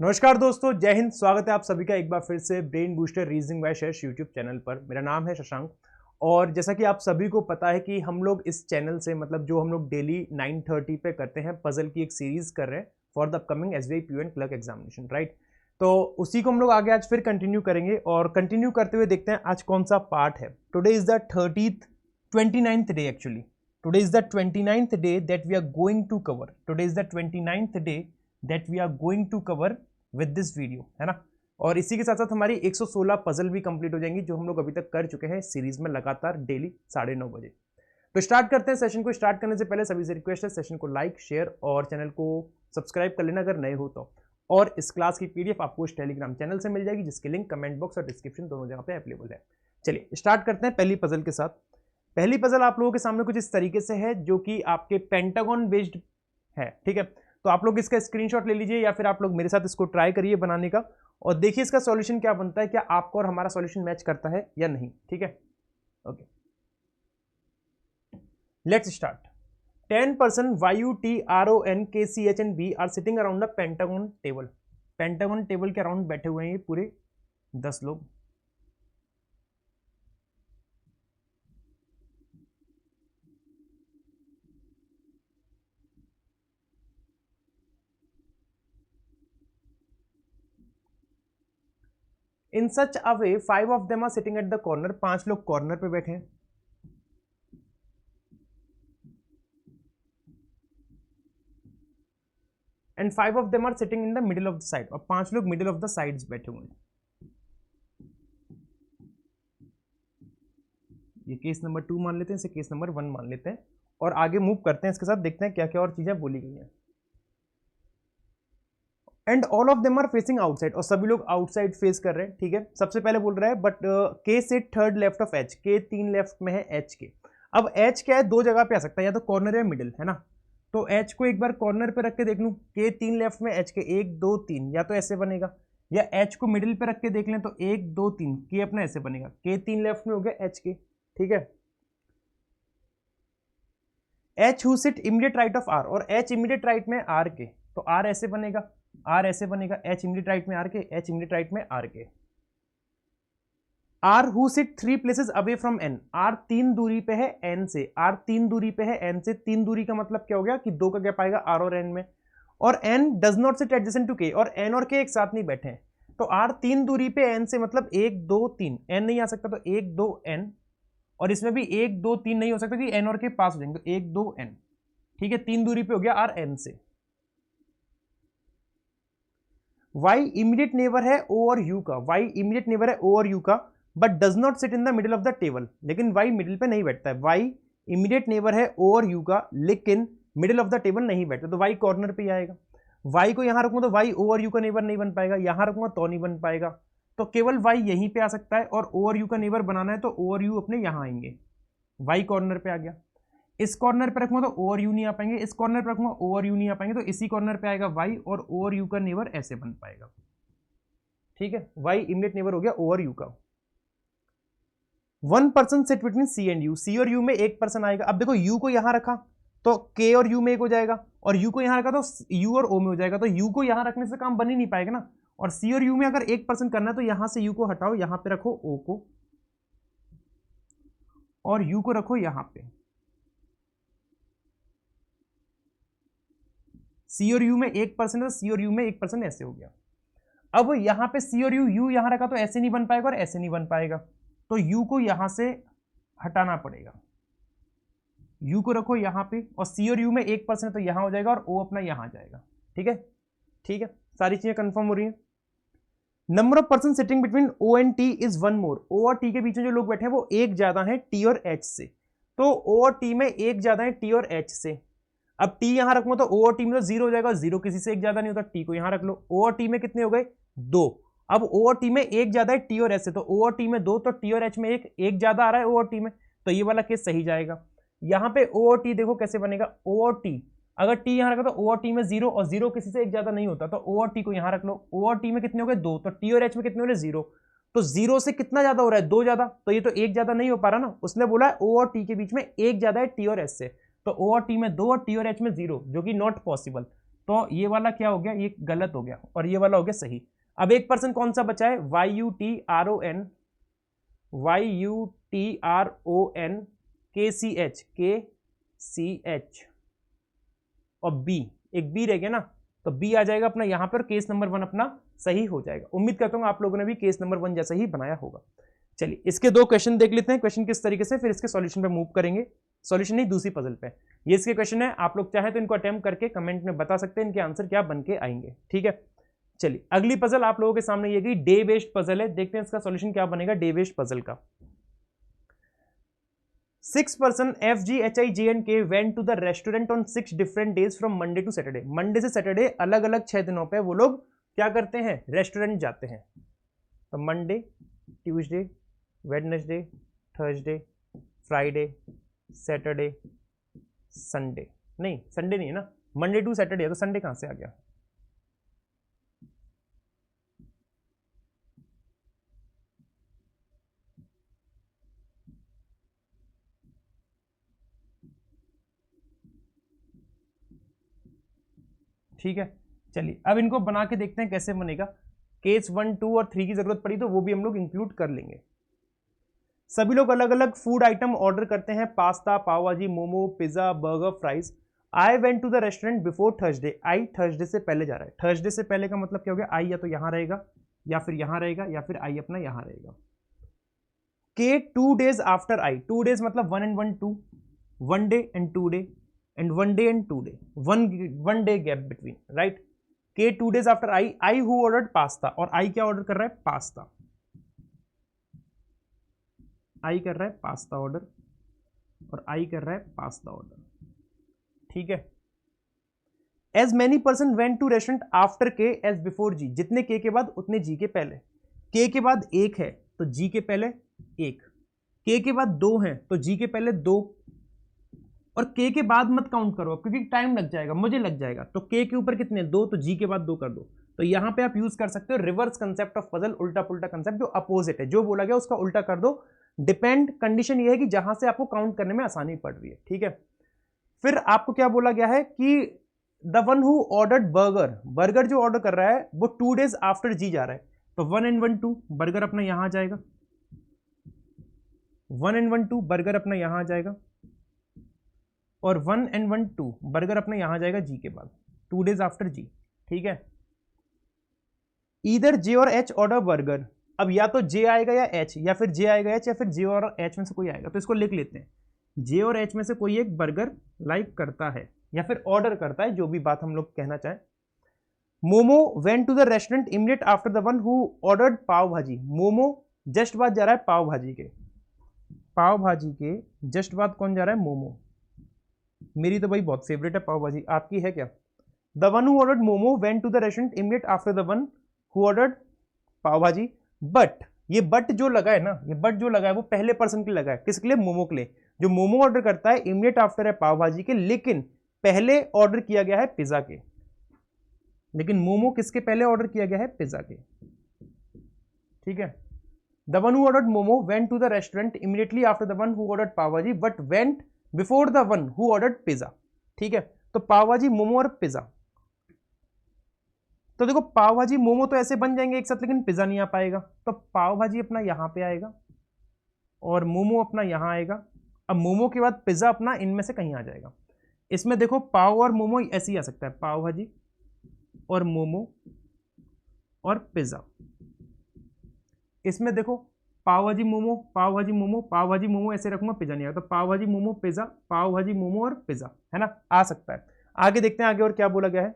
नमस्कार दोस्तों, जय हिंद। स्वागत है आप सभी का एक बार फिर से ब्रेन बूस्टर रीजनिंग बाय शेष यूट्यूब चैनल पर। मेरा नाम है शशांक और जैसा कि आप सभी को पता है कि हम लोग इस चैनल से मतलब जो हम लोग डेली 9:30 पे करते हैं, पजल की एक सीरीज कर रहे हैं for the upcoming SBI PO and clerk examination, right. तो उसी को हम लोग आगे आज फिर कंटिन्यू करेंगे और कंटिन्यू करते हुए देखते हैं आज कौन सा पार्ट है। Today is the 29th day actually. Today is the 29th day that we are going to cover. Today is the 29th day that we are going to cover with this video, है ना। और इसी के साथ साथ हमारी 116 puzzle भी complete हो जाएंगी जो हम लोग अभी तक कर चुके हैं सीरीज में लगातार डेली 9:30 बजे। तो स्टार्ट करते हैं सेशन को। स्टार्ट करने से पहले सभी से रिक्वेस्ट है, सेशन को लाइक शेयर और चैनल को सब्सक्राइब कर लेना अगर नए हो तो। और इस क्लास की पीडीएफ आपको इस टेलीग्राम चैनल से मिल जाएगी जिसकी लिंक कमेंट बॉक्स और डिस्क्रिप्शन दोनों जगह पे अवेलेबल है। चलिए स्टार्ट करते हैं पहली पजल के साथ। पहली पजल आप लोगों के सामने कुछ इस तरीके से है जो कि आपके पेंटागन बेस्ड है, ठीक है। तो आप लोग इसका स्क्रीनशॉट ले लीजिए या फिर आप लोग मेरे साथ इसको ट्राई करिए बनाने का और देखिए इसका सॉल्यूशन क्या बनता है, क्या आपको और हमारा सॉल्यूशन मैच करता है या नहीं, ठीक है। Okay, let's start. 10 person YUTRON KCH and B are sitting around the pentagon table. Pentagon table के अराउंड बैठे हुए हैं ये पूरे 10 लोग। In such a way 5 of them are sitting at the corner. 5 लोग कॉर्नर पे बैठे हैं। And 5 of them are sitting in the middle of the side. और 5 लोग मिडिल ऑफ द साइड्स बैठे हुए हैं। ये केस नंबर 2 मान लेते हैं, इसे केस नंबर 1 मान लेते हैं और आगे मूव करते हैं इसके साथ। देखते हैं क्या क्या और चीजें बोली गई हैं। And all of them are facing outside. और सभी लोग आउटसाइड फेस कर रहे हैं, ठीक है। सबसे पहले बोल रहा है but K sit third left of H. K 3 left में है एच के। अब एच क्या है, दो जगह पे आ सकता है, या तो कॉर्नर या मिडिल, है ना। तो एच को एक बार कॉर्नर पे रख के देख लूं, के 3 लेफ्ट में एच के 1 2 3, या तो ऐसे बनेगा, या एच को मिडिल पे रख के देख लें तो 1 2 3 के अपना ऐसे बनेगा। के 3 लेफ्ट में हो गया एच के, ठीक है। H who sit immediate right of R. और एच इमीडिएट राइट में आर के, तो आर ऐसे बनेगा, आर ऐसे बनेगा। एच इमीडिएट राइट में R K, H immediate right में R K. R who sit 3 places away from N. R 3 दूरी पे है एन से। आर 3 दूरी पे है एन से। 3 दूरी का मतलब क्या हो गया कि 2 का गैप आएगा आर और एन में। और N does not sit adjacent to K. और एन और के एक साथ नहीं बैठे हैं। तो आर 3 दूरी पे एन से, मतलब 1 2 3, एन नहीं आ सकता तो 1 2 एन। और इसमें भी 1 2 3 नहीं हो सकता कि एन और के पास हो जाएंगे, तो 1 2 एन, ठीक है। 3 दूरी पे हो गया आर एन से। वाई इमीडिएट नेबर है ओ और यू का। वाई इमीडिएट नेबर है ओ और यू का, but does not sit in the middle of the table. लेकिन वाई मिडिल पे नहीं बैठता है। वाई इमीडिएट नेबर है ओ और यू का, लेकिन मिडिल ऑफ द टेबल नहीं बैठता, तो वाई कॉर्नर पे ही आएगा। वाई को यहां रखूंगा तो वाई ओ और यू का नेबर नहीं बन पाएगा, यहां रखूंगा तो नहीं बन पाएगा। तो केवल वाई यहीं पे आ सकता है और ओ और यू का नेबर बनाना है तो ओ और यू अपने यहां आएंगे। वाई कॉर्नर पे आ गया। इस कॉर्नर पे रखूंगा तो ओ और यू नहीं आ पाएंगे, इस कॉर्नर पे रखूंगा ओ और यू नहीं आ पाएंगे, तो इसी कॉर्नर पे आएगा वाई और ओ और यू का नेबर ऐसे बन पाएगा, ठीक है। वाई इमीडिएट नेबर हो गया ओ और यू का। 1 person sit between C and U. C और यू में एक पर्सन आएगा। अब देखो यू को यहां रखा तो के और यू में एक हो जाएगा, और यू को यहां रखा तो यू और ओ में हो जाएगा। तो यू को यहां रखने से काम बन ही नहीं पाएगा ना। और सी और यू में अगर एक पर्सन करना है तो यहां से यू को हटाओ, यहां पे रखो ओ को, और यू को रखो यहां पे। सी और यू में एक पर्सन है तो सी और यू में एक पर्सन ऐसे हो गया। अब यहां पे सी और यू, यू यहां रखा तो ऐसे नहीं बन पाएगा और ऐसे नहीं बन पाएगा, तो यू को यहां से हटाना पड़ेगा। यू को रखो यहां पे, और सी और यू में एक पर्सन है तो यहां हो जाएगा और ओ अपना यहां जाएगा, ठीक है। ठीक है, सारी चीजें कंफर्म हो रही हैं। Number of person sitting between O and T is 1 more. O और टी के बीच में जो लोग बैठे हैं वो एक ज्यादा है टी और एच से। तो ओ और टी में एक ज्यादा है टी और एच से। अब टी यहां रखूंगा तो ओ और टी में तो 0 हो जाएगा, 0 किसी से एक ज्यादा नहीं होता, टी को यहां रख लो। ओ और टी में कितने हो गए, 2। अब ओ और टी में एक ज्यादा है टी और एच से, तो ओ और टी में 2, तो टी और एच में एक ज्यादा आ रहा है ओ और टी में, तो ये वाला केस सही जाएगा। यहां पे ओ और टी देखो कैसे बनेगा। ओ और टी, अगर टी यहां रखा तो ओ और टी में 0, और 0 किसी से एक ज्यादा नहीं होता, तो ओ और टी को यहां रख लो। ओ और टी में कितने हो गए, 2, तो टी और एच में कितने हो रहे, 0। तो 0 से कितना ज्यादा हो रहा है, 2 ज्यादा, तो ये तो एक ज्यादा नहीं हो पा रहा ना। उसने बोला है ओ और टी के बीच में एक ज्यादा है टी और एच से, तो ओ और टी में 2 और टी और एच में 0, जो कि नॉट पॉसिबल। तो ये वाला क्या हो गया, ये गलत हो गया और ये वाला हो गया सही। अब एक पर्सन कौन सा बचा है, YUTRON KCH और B, एक B रह गया ना, तो B आ जाएगा अपना यहाँ पर, केस नंबर 1 अपना सही हो जाएगा। उम्मीद करता हूँ आप लोगों ने भी केस नंबर 1 जैसा ही बनाया होगा। चलिए इसके 2 क्वेश्चन देख लेते हैं, क्वेश्चन किस तरीके से, फिर इसके सॉल्यूशन पे मूव करेंगे। सॉल्यूशन नहीं, दूसरी पजल पे। ये इसके क्वेश्चन है, आप लोग चाहे तो इनको अटेम्प्ट करके कमेंट में बता सकते हैं इनके आंसर क्या बन के आएंगे, ठीक है। चलिए अगली पजल आप लोगों के सामने ये गई, डे बेस्ड पजल है, देखते हैं इसका सॉल्यूशन क्या बनेगा डे बेस्ड पजल का। 6 person FGHIJNK went to the restaurant on 6 different days from Monday to Saturday। Monday से सैटरडे अलग अलग 6 दिनों पे वो लोग क्या करते हैं, रेस्टोरेंट जाते हैं। तो Monday, Tuesday, Wednesday, Thursday, Friday, Saturday, Sunday, नहीं संडे नहीं है ना, मंडे टू सैटरडे है, तो संडे कहां से आ गया। ठीक है, चलिए अब इनको बना के देखते हैं कैसे बनेगा। केस 1, 2 और 3 की जरूरत पड़ी तो वो भी हम लोग इंक्लूड कर लेंगे। सभी लोग अलग अलग फूड आइटम ऑर्डर करते हैं, pasta, pav bhaji, momo, pizza, burger, fries. I went to the restaurant before Thursday. I Thursday से पहले जा रहा है। थर्सडे से पहले का मतलब क्या हो गया, आई या तो यहां रहेगा या फिर यहां रहेगा या फिर आई अपना यहां रहेगा। के 2 days आफ्टर आई, 2 days मतलब 1 and 1 2, 1 day and 2 day and 1 day and 2 day, one day gap between, right। के 2 days after I who ordered pasta, और आई क्या ऑर्डर कर रहा है, पास्ता। आई कर रहा है पास्ता ऑर्डर और आई कर रहा है पास्ता ऑर्डर, ठीक है। As many person went to restaurant after K as before G. जितने के बाद उतने जी के पहले। के बाद 1 है तो जी के पहले 1, के बाद 2 है तो जी के पहले 2, और के बाद मत काउंट करो क्योंकि टाइम लग जाएगा, मुझे लग जाएगा। तो के ऊपर कितने, 2, तो जी के बाद 2 कर दो। तो यहां पे आप यूज कर सकते हो रिवर्स कंसेप्ट ऑफ पजल, उल्टा पुल्टा कंसेप्ट, जो अपोजिट है, जो बोला गया उसका उल्टा कर दो। डिपेंड कंडीशन ये है कि जहां से आपको काउंट करने में आसानी पड़ रही है, ठीक है। फिर आपको क्या बोला गया है कि the one who ordered burger, burger जो ऑर्डर कर रहा है वो 2 days आफ्टर जी जा रहा है। तो 1 and 1 2 बर्गर अपना यहां आ जाएगा, 1 and 1 2 बर्गर अपना यहां आ जाएगा, और 1 and 1 2 बर्गर अपना यहां आ जाएगा जी के बाद, 2 days आफ्टर जी, ठीक है। इधर जे और एच ऑर्डर बर्गर। अब या तो जे आएगा या एच, या फिर जे आएगा एच, या फिर जे और एच में से कोई आएगा। तो इसको लिख लेते हैं, जे और एच में से कोई एक बर्गर लाइक करता है या फिर ऑर्डर करता है, जो भी बात हम लोग कहना चाहें। Momo went to the restaurant immediate after the one who ordered pav bhaji. Momo just बाद जा रहा है पाव भाजी के, पाव भाजी के जस्ट बाद कौन जा रहा है, मोमो। मेरी तो भाई बहुत फेवरेट है पाव भाजी, आपकी है क्या। The one who ordered momo went to the restaurant immediate after the one who ordered pav bhaji. But ये बट जो लगा है ना, ये बट जो लगा है वो पहले पर्सन के लिए लगा है, किसके लिए, मोमो के लिए। जो मोमो ऑर्डर करता है इमीडिएट आफ्टर है पाव भाजी के, लेकिन पहले ऑर्डर किया गया है पिज्जा के। लेकिन मोमो किसके पहले ऑर्डर किया गया है, पिज्जा के, ठीक है। The one who ordered momo went to the restaurant immediately after the one who ordered pav bhaji but went before the one who ordered pizza, ठीक है। तो पाव भाजी, मोमो और पिज्जा। तो देखो पाव भाजी मोमो तो ऐसे बन जाएंगे एक साथ, लेकिन पिज्जा नहीं आ पाएगा। तो पाव भाजी अपना यहां पे आएगा और मोमो अपना यहां आएगा। अब मोमो के बाद पिज्जा अपना इनमें से कहीं आ जाएगा। इसमें देखो पाव और मोमो ऐसे ही आ सकता है, पाव भाजी और मोमो और पिज्जा। इसमें देखो पाव भाजी मोमो, पाव भाजी मोमो, पाव भाजी मोमो ऐसे रखूंगा, पिज्जा नहीं आएगा। तो पाव भाजी मोमो पिज्जा, पाव भाजी मोमो और पिज्जा, है ना, आ सकता है। आगे देखते हैं आगे और क्या बोला गया है।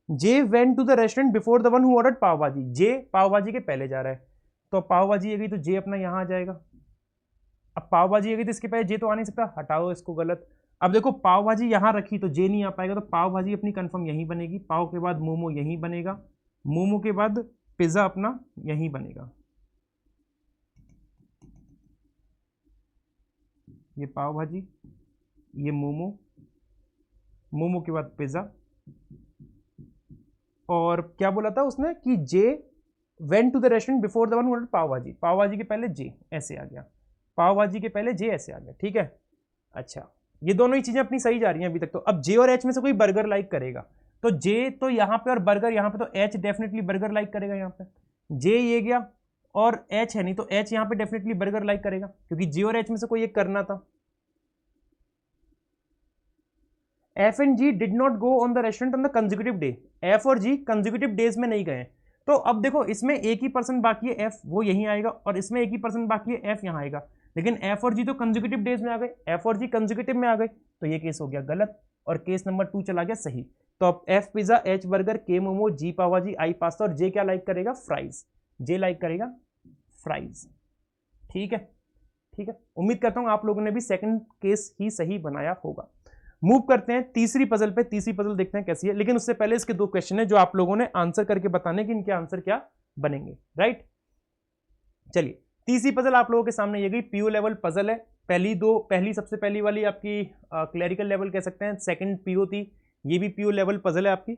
J went to the restaurant before the one who ordered pav bhaji. J पाव भाजी के पहले जा रहा है, तो पाव भाजी आ गई तो जे अपना यहां आ जाएगा। अब पाव भाजी आ गई तो इसके पहले जे तो आ नहीं सकता, हटाओ इसको, गलत। अब देखो पाव भाजी यहां रखी तो जे नहीं आ पाएगा, तो पाव भाजी अपनी कंफर्म यहीं बनेगी। पाव के बाद मोमो यहीं बनेगा, मोमो के बाद पिज्जा अपना यहीं बनेगा। ये पाव भाजी, ये मोमो, मोमो के बाद पिज्जा। और क्या बोला था उसने कि J went to the restaurant before the one who ordered pav bhaji. Pav भाजी के पहले जे ऐसे आ गया, पाव भाजी के पहले जे ऐसे आ गया, ठीक है। अच्छा ये दोनों ही चीजें अपनी सही जा रही हैं अभी तक। तो अब जे और एच में से कोई बर्गर लाइक करेगा, तो जे तो यहाँ पे और बर्गर यहाँ पे, तो एच डेफिनेटली बर्गर लाइक करेगा यहाँ पे। जे ये गया और एच है नहीं, तो एच यहाँ पे डेफिनेटली बर्गर लाइक करेगा, क्योंकि जे और एच में से कोई एक करना था। F and G did not go on the restaurant on the consecutive day. F और जी कंसेक्यूटिव डेज में नहीं गए। तो अब देखो इसमें एक ही पर्सन बाकी है एफ, वो यहीं आएगा, और इसमें एक ही पर्सन बाकी है एफ यहाँ आएगा, लेकिन एफ और जी तो कंसेक्यूटिव डेज में आ गए, एफ और जी कंसेक्यूटिव में आ गए, तो ये केस हो गया गलत और केस नंबर 2 चला गया सही। तो अब एफ पिज्जा, एच बर्गर, के मोमो, जी पावा जी, आई पास्ता, और जे क्या लाइक करेगा? फ्राइज। जे लाइक करेगा फ्राइज। ठीक है, ठीक है। उम्मीद करता हूं आप लोगों ने भी सेकंड केस ही सही बनाया होगा। मूव करते हैं तीसरी पजल पे। तीसरी पजल देखते हैं कैसी है, लेकिन उससे पहले इसके 2 क्वेश्चन है जो आप लोगों ने आंसर करके बताने कि इनके आंसर क्या बनेंगे, राइट। चलिए तीसरी पजल आप लोगों के सामने ये गई, पीओ लेवल पजल है। पहली सबसे पहली वाली आपकी क्लरिकल लेवल कह सकते हैं, सेकंड पीओ थी, ये भी पीओ लेवल पजल है आपकी।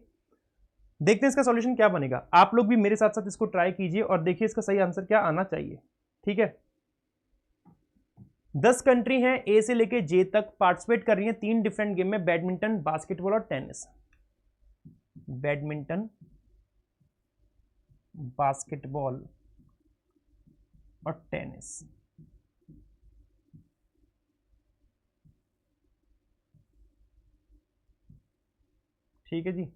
देखते हैं इसका सॉल्यूशन क्या बनेगा। आप लोग भी मेरे साथ साथ इसको ट्राई कीजिए और देखिए इसका सही आंसर क्या आना चाहिए। ठीक है, 10 कंट्री हैं ए से लेके जे तक, पार्टिसिपेट कर रही हैं 3 डिफरेंट गेम में, बैडमिंटन, बास्केटबॉल और टेनिस। बैडमिंटन, बास्केटबॉल और टेनिस। ठीक है जी।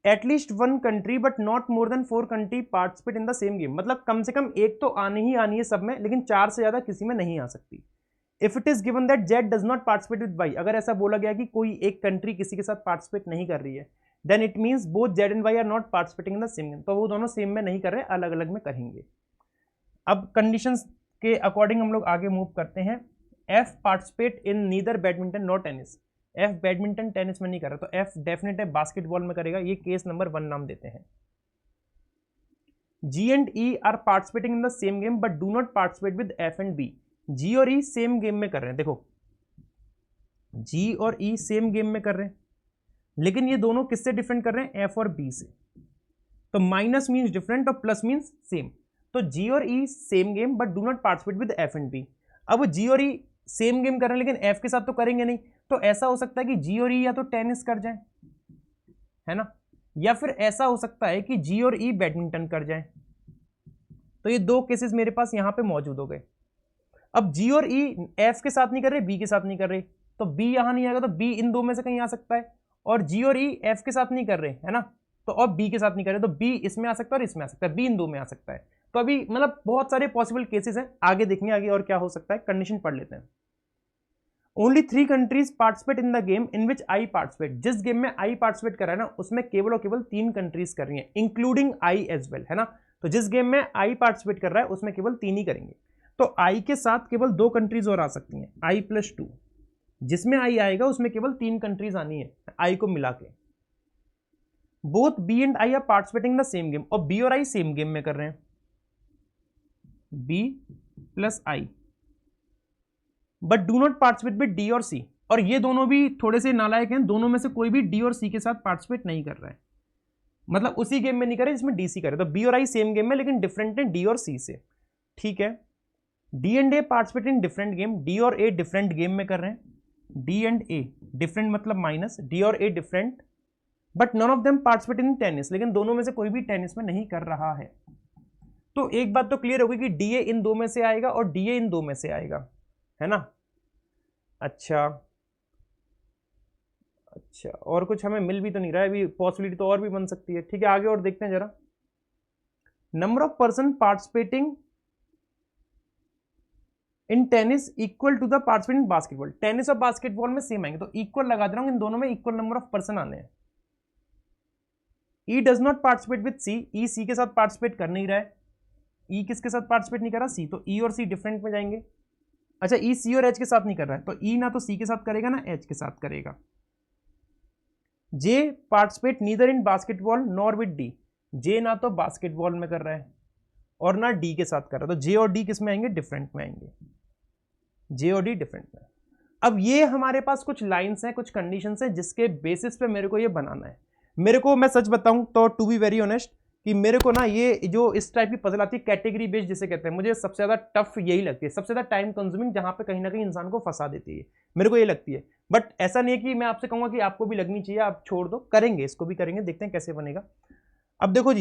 At least 1 country but not more than 4 country participate in the same game. मतलब कम से कम एक तो आनी ही आनी है सब में, लेकिन 4 से ज्यादा किसी में नहीं आ सकती। If it is given that Z does not participate with Y, अगर ऐसा बोला गया कि कोई एक कंट्री किसी के साथ पार्टिसिपेट नहीं कर रही है, then it means both Z and Y are not participating in the same game, तो वो दोनों सेम में नहीं कर रहे, अलग अलग में करेंगे। अब कंडीशंस के अकॉर्डिंग हम लोग आगे मूव करते हैं। F participate in neither badminton not tennis. F badminton tennis में नहीं कर रहा, तो एफ डेफिनेट है बास्केटबॉल में करेगा, ये केस नंबर 1 नाम देते हैं। G and E are participating in the same game but do not participate with F and B. G और ई सेम गेम में कर रहे हैं, देखो जी और ई सेम गेम में कर रहे हैं, लेकिन ये दोनों किससे डिफरेंट कर रहे हैं? एफ और बी से। तो माइनस मीन्स डिफरेंट और प्लस मीन्स सेम। तो जी और E same game but do not participate with F and B. अब जी और ई सेम गेम कर रहे हैं, लेकिन एफ के साथ तो करेंगे नहीं, तो ऐसा हो सकता है कि जी और ई या तो टेनिस कर जाए, है ना, या फिर ऐसा हो सकता है कि जी और ई बैडमिंटन कर जाए। तो ये 2 केसेस मेरे पास यहां पे मौजूद हो गए। अब जी और ई एफ के साथ नहीं कर रहे, बी के साथ नहीं कर रहे, तो बी यहां नहीं आएगा, तो बी इन 2 में से कहीं आ सकता है। और जी और ई एफ के साथ नहीं कर रहे, है ना, तो और बी के साथ नहीं कर रहे, तो बी इसमें आ सकता है और इसमें आ सकता है, बी इन 2 में आ सकता है। तो अभी मतलब बहुत सारे पॉसिबल केसेस हैं, आगे देखेंगे आगे और क्या हो सकता है। कंडीशन पढ़ लेते हैं। Only 3 countries participate in the game in which I participate. जिस गेम में आई पार्टिसिपेट कर रहा है ना, उसमें केवल और केवल 3 कंट्रीज कर रही हैं, इंक्लूडिंग आई एज वेल, है ना। तो जिस गेम में आई पार्टिसिपेट कर रहा है उसमें केवल 3 ही करेंगे। तो आई के साथ केवल 2 कंट्रीज और आ सकती हैं, आई प्लस 2। जिसमें आई आएगा उसमें केवल 3 कंट्रीज आनी है आई को मिला के। Both B and I are participating the same game, और बी और आई सेम गेम में कर रहे हैं, B plus I, but do not participate with D और सी। और ये दोनों भी थोड़े से नालायक हैं, दोनों में से कोई भी डी और सी के साथ पार्टिसिपेट नहीं कर रहा है, मतलब उसी गेम में नहीं करे जिसमें डी सी करे। तो बी और आई सेम गेम में लेकिन डिफरेंट है डी और सी से। ठीक है, D and A participate in different game. D और ए डिफरेंट गेम में कर रहे हैं, डी एंड ए डिफरेंट मतलब माइनस, डी और A different, but none of them participate in tennis, लेकिन दोनों में से कोई भी टेनिस में नहीं कर रहा है। तो एक बात तो क्लियर होगी कि डी ए इन 2 में से आएगा और डी ए इन 2 में से आएगा, है ना। अच्छा अच्छा, और कुछ हमें मिल भी तो नहीं रहा है अभी, पॉसिबिलिटी तो और भी बन सकती है। ठीक है, आगे और देखते हैं जरा। Number of person participating in tennis equal to the participant in basketball. Tennis और बास्केटबॉल में सेम आएंगे, तो इक्वल लगा दे रहा हूं, इन दोनों में इक्वल नंबर ऑफ पर्सन आने हैं। E does not participate with C. E C के साथ पार्टिसिपेट कर नहीं रहा है, ई किसके साथ पार्टिसिपेट नहीं कर रहा? सी। तो ई और सी डिफरेंट में जाएंगे। अच्छा, ई सी और एच के साथ नहीं कर रहा है, तो ई ना तो सी के साथ करेगा ना एच के साथ करेगा। J participate neither in basketball nor with D. J ना तो बास्केटबॉल में कर रहा है और ना डी के साथ कर रहा है, तो जे और डी किस में आएंगे? डिफरेंट में आएंगे, जे और डी डिफरेंट में। अब ये हमारे पास कुछ लाइंस हैं, कुछ कंडीशंस हैं, जिसके बेसिस पे मेरे को ये बनाना है। मेरे को, मैं सच बताऊं तो टू बी वेरी ऑनेस्ट, कि मेरे को ना ये जो इस टाइप की पजल आती है कैटेगरी बेस्ड जिसे कहते हैं, मुझे सबसे ज़्यादा टफ यही लगती है, सबसे ज़्यादा टाइम कंज्यूमिंग, जहाँ पे कहीं ना कहीं इंसान को फंसा देती है, मेरे को ये लगती है। बट ऐसा नहीं है कि मैं आपसे कहूँगा कि आपको भी लगनी चाहिए, आप छोड़ दो, करेंगे, इसको भी करेंगे, देखते हैं कैसे बनेगा। अब देखो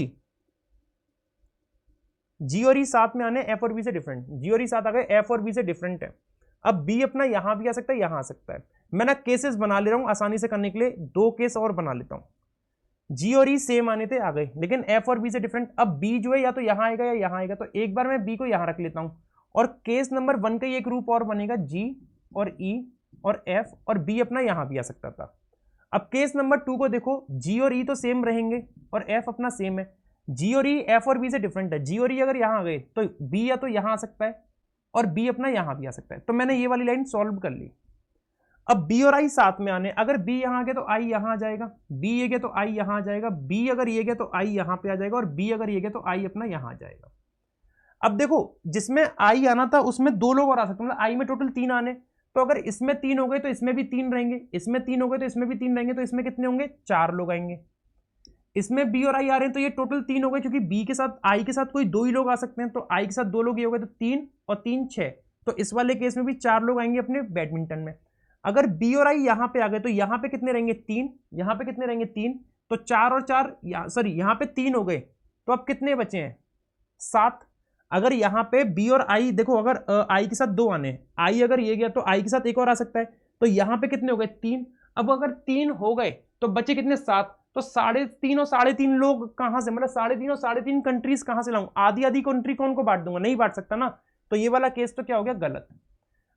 जी और ई साथ में आने, एफ और बी से डिफरेंट, जी और ई साथ आ गए, एफ और बी से डिफरेंट है। अब बी अपना यहां भी आ सकता है, यहां आ सकता है। मैं ना केसेस बना ले रहा हूं आसानी से करने के लिए, 2 केस और बना लेता हूं। जी और ई सेम आने थे, आ गए, लेकिन एफ और बी से डिफरेंट। अब बी जो है या तो यहां आएगा या यहां आएगा, तो एक बार मैं बी को यहां रख लेता हूं, और केस नंबर 1 का एक रूप और बनेगा, जी और ई और एफ, और बी अपना यहां भी आ सकता था। अब केस नंबर 2 को देखो, जी और ई तो सेम रहेंगे और एफ अपना सेम है, जी और ई एफ और बी से डिफरेंट है। जी और ई अगर यहां आ गए तो बी या तो यहां आ सकता है और बी अपना यहां भी आ सकता है, तो मैंने ये वाली लाइन सॉल्व कर ली। अब बी और आई साथ में आने, अगर बी यहां आ गया तो आई यहां आ जाएगा, बी ये गया तो आई यहां आ जाएगा, बी अगर ये गया तो आई यहां पे आ जाएगा, और बी अगर ये गया तो आई अपना यहां आ जाएगा। अब देखो, जिसमें आई आना था उसमें 2 लोग और आ सकते हैं, मतलब आई में टोटल 3 आने, तो अगर इसमें 3 हो गए तो इसमें भी 3 रहेंगे, इसमें 3 हो गए तो इसमें भी 3 रहेंगे, तो इसमें कितने होंगे, 4 लोग आएंगे। इसमें बी और आई आ रहे हैं तो ये टोटल 3 हो गए, क्योंकि बी के साथ आई के साथ कोई 2 ही लोग आ सकते हैं, तो आई के साथ 2 लोग ये हो गए, तो 3 और 3 6, तो इस वाले केस में भी 4 लोग आएंगे अपने बैडमिंटन में। अगर बी और आई यहां पे आ गए तो यहां पे कितने रहेंगे, 3, यहां पे कितने रहेंगे, 3, तो 4 और 4 सॉरी यहां पे 3 हो गए, तो अब कितने बचे हैं, 7। अगर यहां पे बी और आई देखो, अगर आई के साथ 2 आने, आई अगर ये गया तो आई के साथ एक और आ सकता है, तो यहां पे कितने हो गए, 3। अब अगर 3 हो गए तो बचे कितने, 7, तो 3.5 और 3.5 लोग कहां से, मतलब 3.5 और 3.5 कंट्रीज कहां से लाऊं, आधी आधी कंट्री कौन को बांट दूंगा, नहीं बांट सकता ना, तो ये वाला केस तो क्या हो गया, गलत।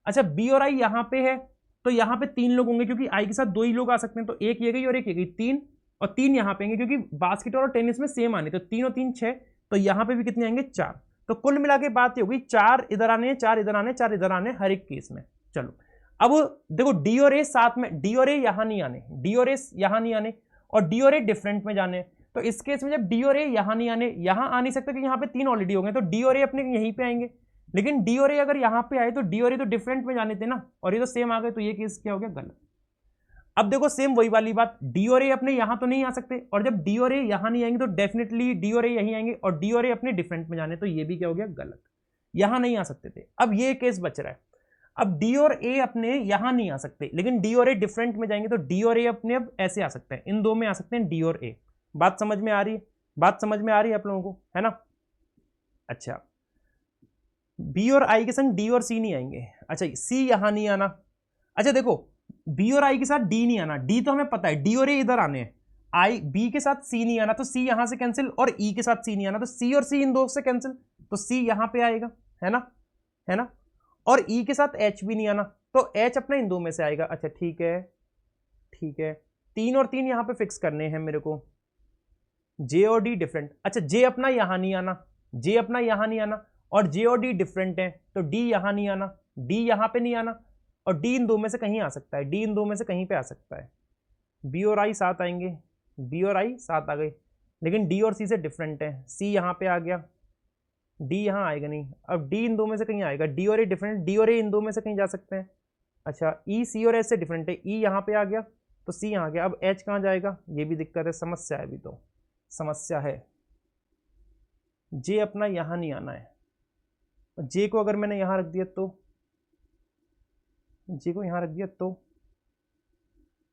अच्छा, बी और आई यहां पे है तो यहां पे 3 लोग होंगे, क्योंकि आई के साथ 2 ही लोग आ सकते हैं, तो एक ये गई और एक ये गई, 3 और 3 यहां पे आएंगे, क्योंकि बास्केटबॉल और टेनिस में सेम आने, तो 3 और 3 6, तो यहां पे भी कितने आएंगे, 4। तो कुल मिला के बात ये होगी, 4 इधर आने, 4 इधर आने, 4 इधर आने हर एक केस में। चलो अब देखो, डी और ए साथ में, डी और ए यहां नहीं आने, डी और ए यहां नहीं आने, और डी और ए डिफरेंट में जाने, तो इस केस में जब डी और ए यहां नहीं आने, यहां आ नहीं सकते क्योंकि यहां पे 3 ऑलरेडी हो गए, तो डी और ए अपने यहीं पे आएंगे। लेकिन डी और ए अगर यहां पे आए तो डी और ए तो डिफरेंट में जाने थे ना, और ये तो सेम आ गए, तो ये केस क्या हो गया, गलत। अब देखो सेम वही वाली बात, डी और ए अपने यहां तो नहीं आ सकते, और जब डी और ए यहां नहीं आएंगे तो डेफिनेटली डी और ए यहीं आएंगे, और डी और ए अपने डिफरेंट में जाने, तो ये भी क्या हो गया, गलत, यहां नहीं आ सकते थे। अब ये केस बच रहा है, अब डी और ए अपने यहां नहीं आ सकते, लेकिन डी और ए डिफरेंट में जाएंगे, तो डी और ए अपने अब ऐसे आ सकते हैं, इन दो में आ सकते हैं, डी और ए। बात समझ में आ रही है, बात समझ में आ रही है आप लोगों को, है ना। अच्छा, बी और आई के संग डी और सी नहीं आएंगे, अच्छा सी यहां नहीं आना। अच्छा देखो, बी और आई के साथ डी नहीं आना, डी तो हमें पता है, डी और ए इधर आने हैं, आई बी के साथ सी नहीं आना, तो सी यहां से कैंसिल, और ई के साथ सी नहीं आना, तो सी और सी इन दो से कैंसिल, तो सी यहां पे आएगा, है ना, है ना। और ई के साथ एच भी नहीं आना, तो एच अपना इन दो में से आएगा। अच्छा ठीक है, ठीक है, 3 और 3 यहां पे फिक्स करने हैं मेरे को, जे और डी डिफरेंट। अच्छा, जे अपना यहां नहीं आना, जे अपना यहां नहीं आना, और जे और डी डिफरेंट है, तो डी यहां नहीं आना, डी यहां पे नहीं आना, और डी इन दो में से कहीं आ सकता है, डी इन दो में से कहीं पे आ सकता है। बी और आई साथ आएंगे, बी और आई साथ आ गए, लेकिन डी और सी से डिफरेंट है, सी यहां पे आ गया, डी यहां आएगा नहीं, अब डी इन दो में से कहीं आएगा, डी और ए डिफरेंट, डी और ए इन दो में से कहीं जा सकते हैं। अच्छा, ई सी और एच से डिफरेंट है, ई यहां पे आ गया तो सी यहां आ गया, अब एच कहां जाएगा, ये भी दिक्कत है, समस्या है, अभी तो समस्या है। जे अपना यहां नहीं आना है, जे को अगर मैंने यहां रख दिया तो, जे को यहां रख दिया तो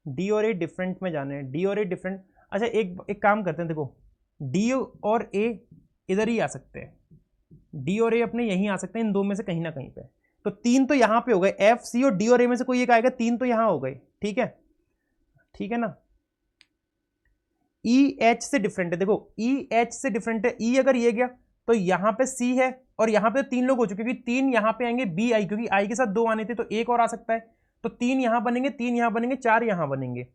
डी और ए डिफरेंट में जाने हैं, डी और ए डिफरेंट। अच्छा एक काम करते हैं, देखो डी और ए इधर ही आ सकते हैं, डी और ए अपने यहीं आ सकते हैं, इन दो में से कहीं ना कहीं पे, तो 3 तो यहां पे हो गए, एफ सी और डी और ए में से कोई एक आएगा, 3 तो यहां हो गए, ठीक है, ठीक है ना। ई एच से डिफरेंट है, देखो ई एच से डिफरेंट है, ई अगर ये गया तो यहां पे सी है, और यहां पे 3 लोग हो चुके, क्योंकि 3 यहां पे आएंगे, बी आई, क्योंकि आई के साथ 2 आने थे तो एक और आ सकता है, तो 3 यहां बनेंगे, 3 यहां बनेंगे, 4 यहां बनेंगे।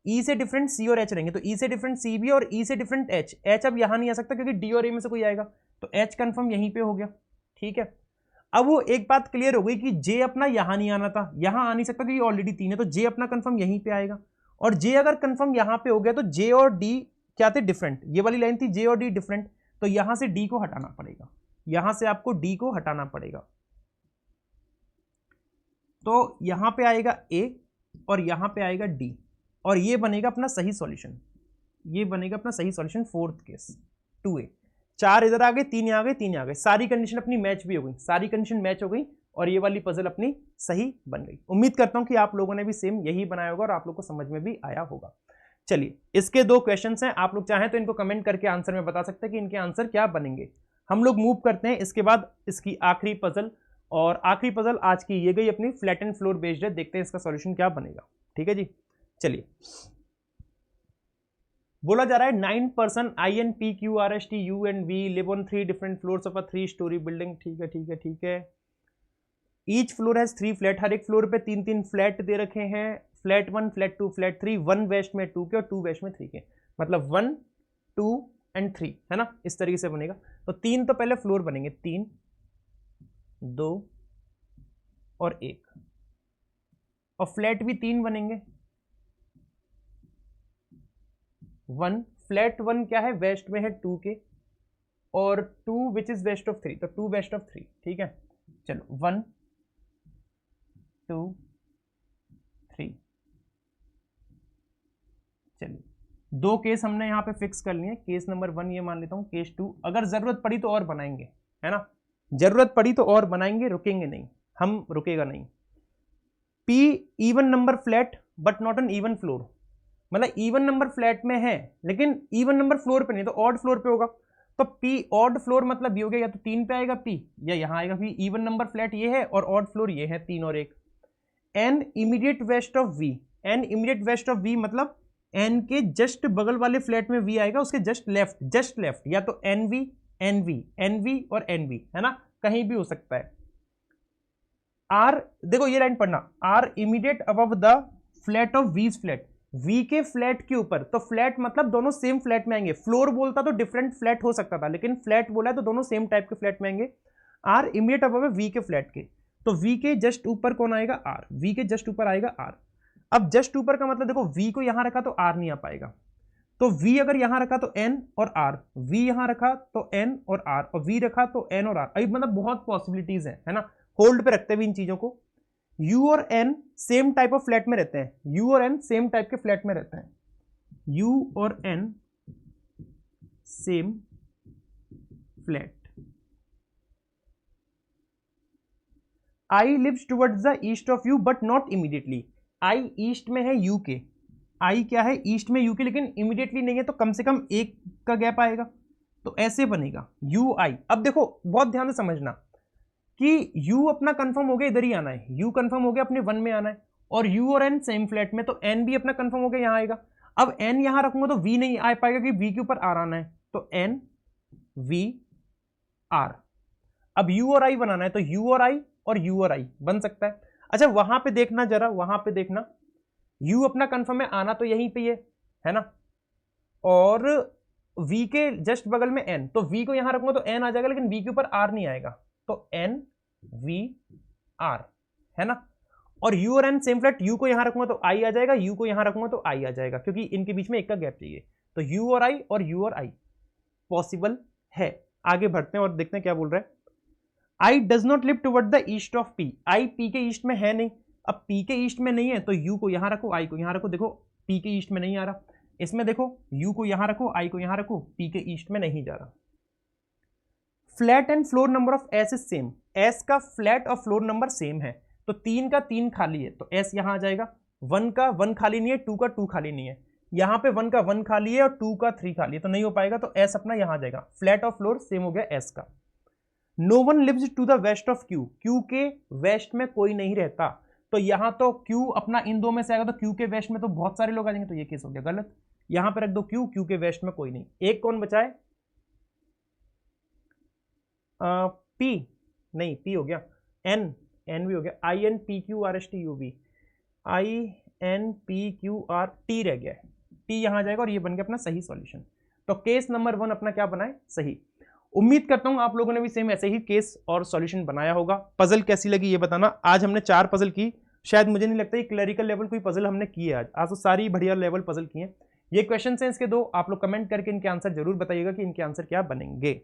ई से डिफरेंट सी और एच रहेंगे, तो ई से डिफरेंट सी भी, और ई से डिफरेंट एच, एच अब यहां नहीं आ सकता क्योंकि डी और ए में से कोई आएगा, तो एच कंफर्म यहीं पे हो गया, ठीक है। अब वो एक बात क्लियर हो गई कि जे अपना यहां नहीं आना था, यहां आ नहीं सकता क्योंकि ऑलरेडी 3 है, तो जे अपना कंफर्म यहीं पे आएगा, और जे अगर कंफर्म यहां पे हो गया तो जे और डी क्या थे, डिफरेंट, ये वाली लाइन थी जे और डी डिफरेंट, तो यहां से डी को हटाना पड़ेगा, यहां से आपको डी को हटाना पड़ेगा, तो यहां पे आएगा ए और यहां पे आएगा डी, और ये बनेगा अपना सही सॉल्यूशन, ये बनेगा अपना सही सॉल्यूशन, फोर्थ केस, 2a, 4 इधर आ गए, 3 यहाँ आ गए, 3 यहाँ आ गए, सारी कंडीशन अपनी मैच भी हो गई, सारी कंडीशन मैच हो गई और ये वाली पजल अपनी सही बन गई। उम्मीद करता हूं कि आप लोगों ने भी सेम यही बनाया होगा और आप लोग को समझ में भी आया होगा। चलिए, इसके 2 क्वेश्चंस हैं, आप लोग चाहें तो इनको कमेंट करके आंसर में बता सकते हैं कि इनके आंसर क्या बनेंगे। हम लोग मूव करते हैं इसके बाद इसकी आखिरी पजल, और आखिरी पजल आज की ये गई अपनी फ्लैट एंड फ्लोर बेस्ड है। देखते हैं इसका सॉल्यूशन क्या बनेगा। ठीक है जी, चलिए। बोला जा रहा है 9 person INPQRSTU and V live on 3 different floors of a 3 story building. ठीक है ठीक है ठीक है। ईच फ्लोर हैज 3 फ्लैट, हर एक फ्लोर पे 3-3 फ्लैट दे रखे हैं, फ्लैट 1, फ्लैट 2, फ्लैट 3, 1 वेस्ट में 2 के और 2 वेस्ट में 3 के, मतलब 1, 2 एंड 3, है ना, इस तरीके से बनेगा। तो 3 तो पहले फ्लोर बनेंगे, 3, 2 और 1, और फ्लैट भी 3 बनेंगे, 1, फ्लैट 1 क्या है, वेस्ट में है 2 के, और 2 विच इज वेस्ट ऑफ 3, तो 2 वेस्ट ऑफ 3। ठीक है, चलो 1, 2, 3। चलिए, 2 केस हमने यहां पे फिक्स कर लिए। केस नंबर 1 ये मान लेता हूं, केस 2 अगर जरूरत पड़ी तो और बनाएंगे, है ना, जरूरत पड़ी तो और बनाएंगे, रुकेंगे नहीं, हम रुकेगा नहीं। P even number flat but not an even floor, मतलब इवन नंबर फ्लैट में है लेकिन इवन नंबर फ्लोर पे नहीं, तो ऑड फ्लोर पे होगा। तो P ऑड फ्लोर मतलब ये हो गया, या तो 3 पे आएगा P, या यहां आएगा P। इवन नंबर फ्लैट ये है और ऑड फ्लोर ये है, 3 और 1। N immediate west of V, N immediate west of V मतलब N के जस्ट बगल वाले फ्लैट में V आएगा, उसके जस्ट लेफ्ट, या तो NV, NV, NV और NV, है ना, कहीं भी हो सकता है। R, देखो ये लाइन पढ़ना, R immediate above the flat of V's flat, V के फ्लैट के ऊपर, तो फ्लैट मतलब दोनों सेम फ्लैट में आएंगे। फ्लोर बोलता तो डिफरेंट फ्लैट हो सकता था, लेकिन फ्लैट बोला है तो दोनों सेम टाइप के फ्लैट में आएंगे। R इमीडिएट अबव है V के फ्लैट के, तो V के जस्ट ऊपर कौन आएगा, R, V के जस्ट ऊपर आएगा R। अब जस्ट ऊपर का मतलब देखो, V को यहां रखा तो R नहीं आ पाएगा, तो V अगर यहां रखा तो N और R, V यहां रखा तो N और R, और V रखा तो N और R। अभी मतलब बहुत पॉसिबिलिटीज है ना, होल्ड पे रखते हुए इन चीजों को। U और N same type of flat में रहते हैं, U और N सेम टाइप के फ्लैट में रहते हैं, U और N same flat. I lives towards the east of U but not immediately, I east में है U के, I क्या है, ईस्ट में U के, लेकिन इमीडिएटली नहीं है, तो कम से कम 1 का गैप आएगा, तो ऐसे बनेगा UI। अब देखो बहुत ध्यान से समझना कि U अपना कंफर्म हो गया, इधर ही आना है, U कंफर्म हो गया अपने 1 में आना है, और U और N सेम फ्लैट में, तो N भी अपना कंफर्म हो गया, यहां आएगा। अब N यहां रखूंगा तो V नहीं आ पाएगा कि V के ऊपर R आना है, तो N V R। अब U और I बनाना है, तो U और I और U और I बन सकता है। अच्छा वहां पे देखना, जरा वहां पे देखना, U अपना कंफर्म है, आना तो यहीं पे है ना, और V के जस्ट बगल में N, तो V को यहां रखूंगा तो N आ जाएगा, लेकिन V के ऊपर R नहीं आएगा, तो N V R, है ना। और U और N सेम फ्लैट, U को यहां रखूंगा तो I आ जाएगा, U को यहां रखूंगा तो I आ जाएगा, क्योंकि इनके बीच में 1 का गैप चाहिए। तो U और I पॉसिबल है। आगे बढ़ते हैं और देखते हैं क्या बोल रहा है। I does not live toward the east of P, I P के ईस्ट में है नहीं। अब P के ईस्ट में नहीं है तो U को यहां रखो, I को यहां रखो, देखो P के ईस्ट में नहीं आ रहा, इसमें देखो U को यहां रखो, I को यहां रखो, P के ईस्ट में नहीं जा रहा। Flat and floor number of S is same, S का फ्लैट और फ्लोर नंबर सेम है, तो 3 का 3 खाली है, तो S यहां आ जाएगा। 1 का 1 खाली नहीं है, 2 का 2 खाली नहीं है, यहां पे 1 का 1 खाली है और 2 का 3 खाली है, तो नहीं हो पाएगा, तो S अपना यहां आ जाएगा। फ्लैट और फ्लोर सेम हो गया S का। No one lives to the west of Q, Q के वेस्ट में कोई नहीं रहता, तो यहां तो Q अपना इन 2 में से आएगा, तो Q के वेस्ट में तो बहुत सारे लोग आ जाएंगे, तो ये केस हो गया गलत। यहां पर रख दो Q के वेस्ट में कोई नहीं। एक कौन बचा है, P नहीं, P हो गया, N भी हो गया, INPQRSTUV, INPQRT रह गया है, T यहां आ जाएगा, और ये बन गया अपना सही सॉल्यूशन। तो केस नंबर 1 अपना क्या बना है, सही। उम्मीद करता हूं आप लोगों ने भी सेम ऐसे ही केस और सॉल्यूशन बनाया होगा। पजल कैसी लगी ये बताना। आज हमने 4 पजल की, शायद मुझे नहीं लगता क्लरिकल लेवल कोई पजल हमने की है आज तो सारी बढ़िया लेवल पजल की हैं। ये क्वेश्चन हैं इसके 2, आप लोग कमेंट करके इनके आंसर जरूर बताइएगा कि इनके आंसर क्या बनेंगे।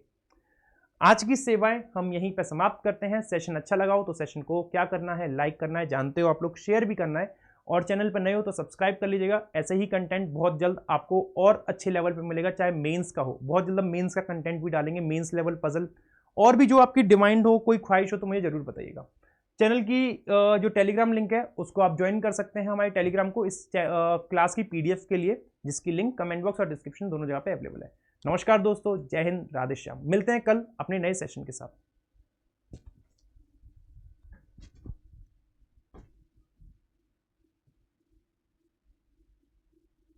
आज की सेवाएं हम यहीं पर समाप्त करते हैं। सेशन अच्छा लगा हो तो सेशन को क्या करना है, लाइक करना है, जानते हो आप लोग, शेयर भी करना है, और चैनल पर नए हो तो सब्सक्राइब कर लीजिएगा। ऐसे ही कंटेंट बहुत जल्द आपको और अच्छे लेवल पे मिलेगा, चाहे मेंस का हो। बहुत जल्द मेंस का कंटेंट भी डालेंगे, मेंस लेवल पजल, और भी जो आपकी डिमांड हो, कोई ख्वाहिश हो तो मुझे जरूर बताइएगा। चैनल की जो टेलीग्राम लिंक है उसको आप ज्वाइन कर सकते हैं हमारे टेलीग्राम को, इस क्लास की पीडीएफ के लिए, जिसकी लिंक कमेंट बॉक्स और डिस्क्रिप्शन दोनों जगह पे अवेलेबल है। नमस्कार दोस्तों, जय हिंद, राधे श्याम। मिलते हैं कल अपने नए सेशन के साथ।